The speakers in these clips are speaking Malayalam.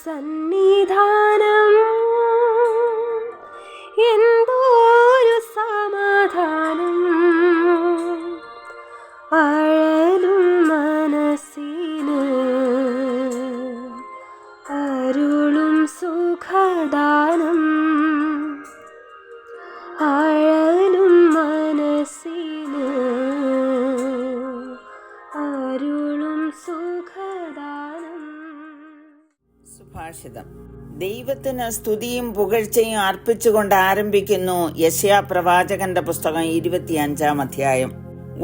സന്നിധാനം എന്തോരു സമാധാനം, അഴലും മനസ്സിന് അരുളും സുഖദാനം, അഴലും മനസ്സിന് അരുളും സുഖദാനം. സുഭാഷിതം. ദൈവത്തിന് സ്തുതിയും പുകഴ്ചയും അർപ്പിച്ചുകൊണ്ട് ആരംഭിക്കുന്നു യെശയ്യാ പ്രവാചകന്റെ പുസ്തകം 25-ാം അധ്യായം.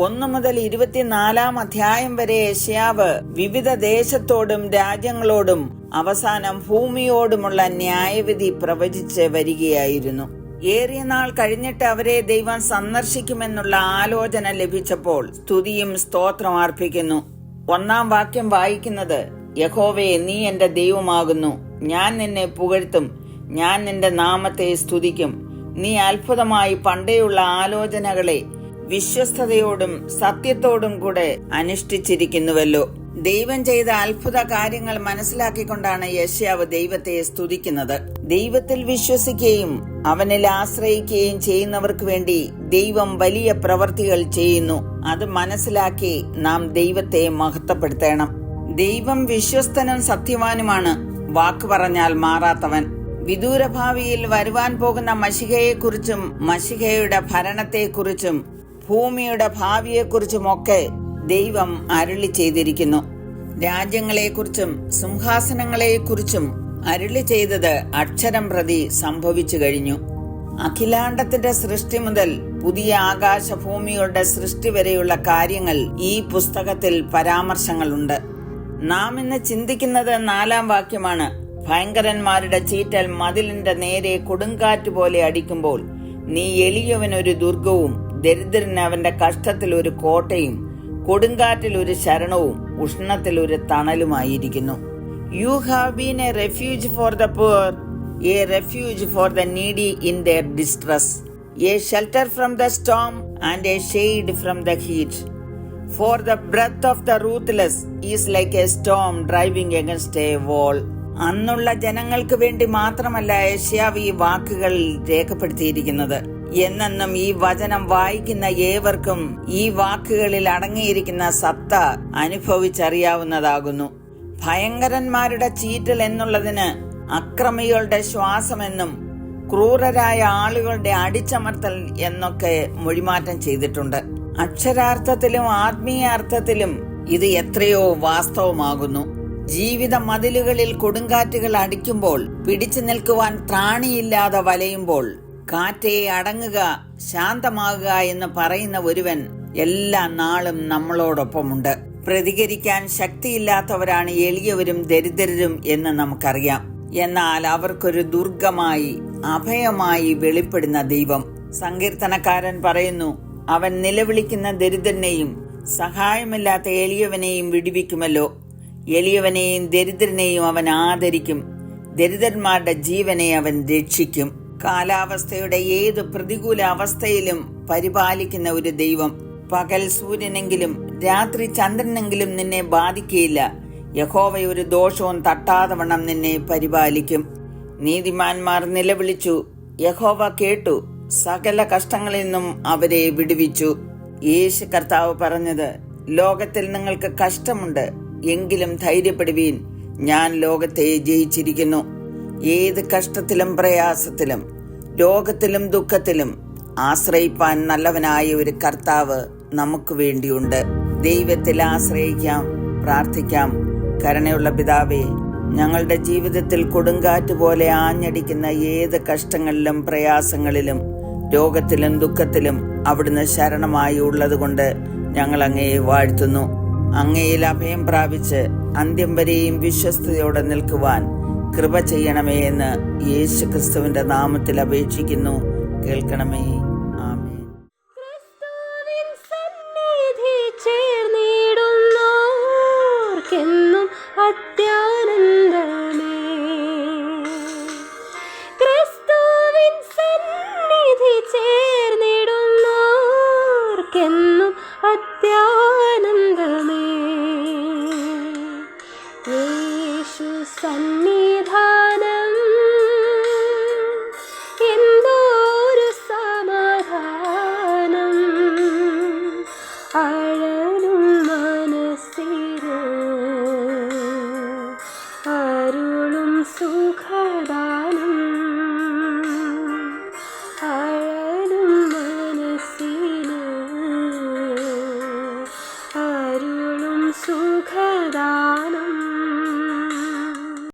1 മുതൽ 24-ാം അധ്യായം വരെ യെശയ്യാവ് വിവിധ ദേശത്തോടും രാജ്യങ്ങളോടും അവസാനം ഭൂമിയോടുമുള്ള ന്യായവിധി പ്രവചിച്ച് വരികയായിരുന്നു. ഏറിയ നാൾ കഴിഞ്ഞിട്ട് അവരെ ദൈവം സന്ദർശിക്കുമെന്നുള്ള ആലോചന ലഭിച്ചപ്പോൾ സ്തുതിയും സ്തോത്രം അർപ്പിക്കുന്നു. 1-ാം വാക്യം വായിക്കുന്നത്, യഹോവേ, നീ എന്റെ ദൈവമാകുന്നു, ഞാൻ നിന്നെ പുകഴ്ത്തും, ഞാൻ നിന്റെ നാമത്തെ സ്തുതിക്കും. നീ അത്ഭുതമായി പണ്ടേയുള്ള ആലോചനകളെ വിശ്വസ്തയോടും സത്യത്തോടും കൂടെ അനുഷ്ഠിച്ചിരിക്കുന്നുവല്ലോ. ദൈവം ചെയ്ത അത്ഭുത കാര്യങ്ങൾ മനസ്സിലാക്കിക്കൊണ്ടാണ് യെശയ്യാവ് ദൈവത്തെ സ്തുതിക്കുന്നത്. ദൈവത്തിൽ വിശ്വസിക്കുകയും അവനിൽ ആശ്രയിക്കുകയും ചെയ്യുന്നവർക്ക് വേണ്ടി ദൈവം വലിയ പ്രവൃത്തികൾ ചെയ്യുന്നു. അത് മനസ്സിലാക്കി നാം ദൈവത്തെ മഹത്വപ്പെടുത്തണം. ദൈവം വിശ്വസ്തനും സത്യവാനുമാണ്, വാക്ക് പറഞ്ഞാൽ മാറാത്തവൻ. വിദൂരഭാവിയിൽ വരുവാൻ പോകുന്ന മശിഹയെക്കുറിച്ചും മശിഹയുടെ ഭരണത്തെക്കുറിച്ചും ഭൂമിയുടെ ഭാവിയെക്കുറിച്ചുമൊക്കെ ദൈവം അരുളി ചെയ്തിരിക്കുന്നു. രാജ്യങ്ങളെക്കുറിച്ചും സിംഹാസനങ്ങളെക്കുറിച്ചും അരുളി ചെയ്തത് അക്ഷരം പ്രതി സംഭവിച്ചു കഴിഞ്ഞു. അഖിലാണ്ടത്തിന്റെ സൃഷ്ടി മുതൽ പുതിയ ആകാശഭൂമികളുടെ സൃഷ്ടി വരെയുള്ള കാര്യങ്ങൾ ഈ പുസ്തകത്തിൽ പരാമർശങ്ങളുണ്ട്. നാം ഇന്ന് ചിന്തിക്കുന്നത് 4-ാം വാക്യമാണ്. ഭയങ്കരന്മാരുടെ ചീറ്റൽ മതിലിന്റെ നേരെ കൊടുങ്കാറ്റ് പോലെ അടിക്കുമ്പോൾ നീ എളിയവനൊരു ദുർഗവും ദരിദ്രന് അവന്റെ കഷ്ടത്തിൽ ഒരു കോട്ടയും കൊടുങ്കാറ്റിൽ ഒരു ശരണവും ഉഷ്ണത്തിൽ ഒരു തണലുമായിരിക്കുന്നു. You have been a refuge for the poor, a refuge for the needy in their distress, a shelter from the storm and a shade from the heat. For the breath of the ruthless is like a storm driving against a wall. അന്നുള്ള ജനങ്ങൾക്ക് വേണ്ടി മാത്രമല്ല യെശയ്യാവ് ഈ വാക്കുകൾ രേഖപ്പെടുത്തിയിരിക്കുന്നത്. എന്നെന്നും ഈ വചനം വായിക്കുന്ന ഏവർക്കും ഈ വാക്കുകളിൽ അടങ്ങിയിരിക്കുന്ന സത്ത അനുഭവിച്ചറിയാവുന്നതാകുന്നു. ഭയങ്കരന്മാരുടെ ചീറ്റൽ എന്നുള്ളതിന് അക്രമികളുടെ ശ്വാസമെന്നും ക്രൂരരായ ആളുകളുടെ അടിച്ചമർത്തൽ എന്നൊക്കെ മൊഴിമാറ്റം ചെയ്തിട്ടുണ്ട്. അക്ഷരാർത്ഥത്തിലും ആത്മീയ അർത്ഥത്തിലും ഇത് എത്രയോ വാസ്തവമാകുന്നു. ജീവിത മതിലുകളിൽ കൊടുങ്കാറ്റുകൾ അടിക്കുമ്പോൾ, പിടിച്ചു നിൽക്കുവാൻ ത്രാണിയില്ലാതെ വലയുമ്പോൾ, കാറ്റേ അടങ്ങുക, ശാന്തമാകുക എന്ന് പറയുന്ന ഒരുവൻ എല്ലാ നാളും നമ്മളോടൊപ്പമുണ്ട്. പ്രതികരിക്കാൻ ശക്തിയില്ലാത്തവരാണ് എളിയവരും ദരിദ്രരും എന്ന് നമുക്കറിയാം. എന്നാൽ അവർക്കൊരു ദുർഗമായി അഭയമായി വെളിപ്പെടുന്ന ദൈവം. സങ്കീർത്തനക്കാരൻ പറയുന്നു, അവൻ നിലവിളിക്കുന്ന ദരിദ്രനെയും സഹായമില്ലാത്ത എളിയവനെയും വിടുവിക്കുമല്ലോ. എളിയവനെയും ദരിദ്രനെയും അവൻ ആദരിക്കും, ദരിദ്രന്മാരുടെ ജീവനെ അവൻ രക്ഷിക്കും. കാലാവസ്ഥയുടെ ഏത് പ്രതികൂല അവസ്ഥയിലും പരിപാലിക്കുന്ന ഒരു ദൈവം. പകൽ സൂര്യനെങ്കിലും രാത്രി ചന്ദ്രനെങ്കിലും നിന്നെ ബാധിക്കുകയില്ല. യഹോവ ഒരു ദോഷവും തട്ടാതെ വണ്ണം നിന്നെ പരിപാലിക്കും. നീതിമാന്മാർ നിലവിളിച്ചു, യഹോവ കേട്ടു, സകല കഷ്ടങ്ങളിൽ നിന്നും അവരെ വിടുവിച്ചു. യേശു കർത്താവ് പറഞ്ഞത്, ലോകത്തിൽ നിങ്ങൾക്ക് കഷ്ടമുണ്ട്, എങ്കിലും ധൈര്യപ്പെടുവീൻ, ഞാൻ ലോകത്തെ ജയിച്ചിരിക്കുന്നു. ഏത് കഷ്ടത്തിലും പ്രയാസത്തിലും രോഗത്തിലും ദുഃഖത്തിലും ആശ്രയിപ്പാൻ നല്ലവനായ ഒരു കർത്താവ് നമുക്ക് വേണ്ടിയുണ്ട്. ദൈവത്തിൽ ആശ്രയിക്കാം, പ്രാർത്ഥിക്കാം. കരുണയുള്ള പിതാവേ, ഞങ്ങളുടെ ജീവിതത്തിൽ കൊടുങ്കാറ്റ് പോലെ ആഞ്ഞടിക്കുന്ന ഏത് കഷ്ടങ്ങളിലും പ്രയാസങ്ങളിലും രോഗത്തിലും ദുഃഖത്തിലും അവിടുന്ന് ശരണമായി ഉള്ളതുകൊണ്ട് ഞങ്ങൾ അങ്ങയെ വാഴ്ത്തുന്നു. അങ്ങയിൽ അഭയം പ്രാപിച്ച് അന്ത്യം വരെയും വിശ്വസ്തയോടെ നിൽക്കുവാൻ കൃപ ചെയ്യണമേ എന്ന് യേശു ക്രിസ്തുവിന്റെ നാമത്തിൽ അപേക്ഷിക്കുന്നു. കേൾക്കണമേ. ആമേൻ. ക്രിസ്തുവിൻ സന്നിധി ചേർന്നിടുന്നോർക്കെന്നും അത്യാനന്ദമേ. ക്രിസ്തുവിൻ സന്നിധി ചേർന്നിടുന്നോർക്കെന്നും അത്യാനന്ദമേ. യേശു യേശു സന്നിധാനം എന്തോരു സമാധാനം അഴലും മനസ്സിന് അരുളും സുഖദാ